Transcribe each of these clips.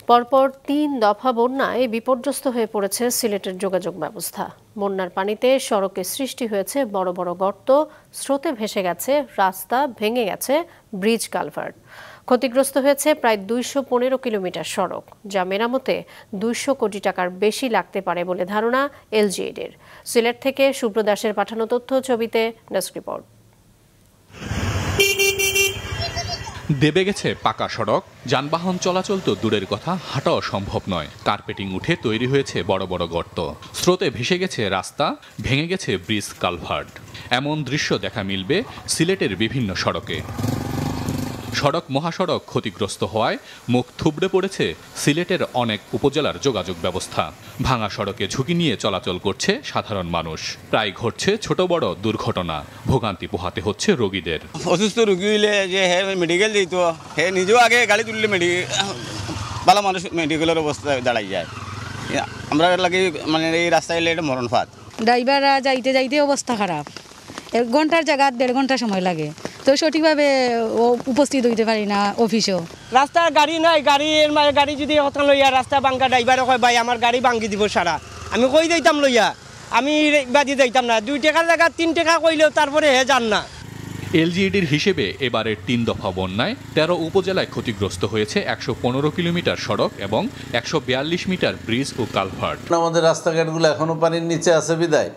পরপর ৩ দফা বন্যায় বিপর্যস্ত হয়ে পড়েছে সিলেটের যোগাযোগ ব্যবস্থা। বন্যার পানিতে সড়কে সৃষ্টি হয়েছে বড় বড় গর্ত, স্রোতে ভেসে গেছে রাস্তা, ভেঙে গেছে ব্রিজ কালভার্ট। ক্ষতিগ্রস্ত হয়েছে প্রায় ২১৫ কিলোমিটার সড়ক, যা মেরামতে ২০০ কোটি টাকার বেশি লাগতে পারে বলে ধারণা এলজিইডির। সিলেট থেকে শুভ্র দাসের পাঠানো তথ্য, ছবিতে ডেস্ক রিপোর্ট। দেবে গেছে পাকা সড়ক, যানবাহন চলাচল তো দূরের কথা, হাঁটাও সম্ভব নয়। কার্পেটিং উঠে তৈরি হয়েছে বড় বড় গর্ত, স্রোতে ভেসে গেছে রাস্তা, ভেঙে গেছে ব্রিজ কালভার্ট। এমন দৃশ্য দেখা মিলবে সিলেটের বিভিন্ন সড়কে। সড়ক মহাসড়ক ক্ষতিগ্রস্ত হওয়ায় মুখ থুবড়ে পড়েছে সিলেটের অনেক উপজেলার যোগাযোগ ব্যবস্থা। ভাঙা সড়কে ঝুঁকি নিয়ে চলাচল করছে সাধারণ মানুষ। প্রায় ঘটছে ছোট বড় দুর্ঘটনা, ভোগান্তি পোহাতে হচ্ছে রোগীদের। অসুস্থ রোগী হইলে যে মেডিকেল যেত, হে নিজেও আগে গাড়ি তুললে ভালো মানুষ মেডিকেলের অবস্থা দাঁড়াই যায়। আমরা লাগে মানে এই রাস্তায় এলে এটা মরণ ফাঁদ। ড্রাইভাররা যাইতে যাইতে অবস্থা খারাপ, 1 ঘন্টার জায়গা 1.5 ঘন্টা সময় লাগে, তো সঠিকভাবে উপস্থিত হইতে পারি না অফিসেও। রাস্তার গাড়ি নাই, গাড়ি যদি হতান লইয়া রাস্তা বাঙ্গা, ড্রাইভারে কয় ভাই আমার গাড়ি ভাঙ্গি দিব সারা। আমি কই যাইতাম লইয়া, আমি বাদি যাইতাম না। 2 টাকার জায়গা 3 টাকা কইলেও তারপরে হে যান না। এলজিইডির হিসেবে এবারের 3 দফা বন্যায় 13 উপজেলায় ক্ষতিগ্রস্ত হয়েছে 115 কিলোমিটার সড়ক এবং 142 মিটার ব্রিজ ও কালভার্ট। আমাদের রাস্তাঘাটগুলো এখনো পানির নিচে আছে বিদায়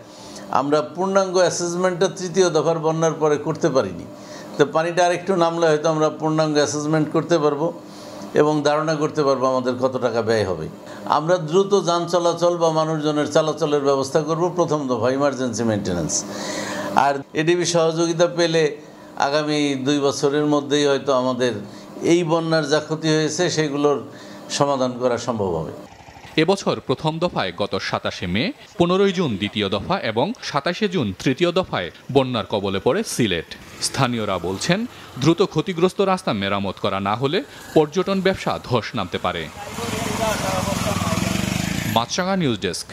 আমরা পূর্ণাঙ্গ অ্যাসেসমেন্টটা 3য় দফার বন্যার পরে করতে পারিনি। তো পানিটা আরেকটু নামলে হয়তো আমরা পূর্ণাঙ্গ অ্যাসেসমেন্ট করতে পারবো এবং ধারণা করতে পারবো আমাদের কত টাকা ব্যয় হবে। আমরা দ্রুত যান চলাচল বা মানুষজনের চলাচলের ব্যবস্থা করব প্রথম দফা ইমার্জেন্সি মেনটেন্যান্স। আর এডিবি সহযোগিতা পেলে আগামী 2 বছরের মধ্যেই হয়তো আমাদের এই বন্যার যা ক্ষতি হয়েছে সেগুলোর সমাধান করা সম্ভব হবে। এবছর প্রথম দফায় গত 27 মে, 15 জুন দ্বিতীয় দফা এবং 27 জুন তৃতীয় দফায় বন্যার কবলে পড়ে সিলেট। স্থানীয়রা বলছেন, দ্রুত ক্ষতিগ্রস্ত রাস্তা মেরামত করা না হলে পর্যটন ব্যবসা ধস নামতে পারে। মাছরাঙা নিউজ ডেস্ক।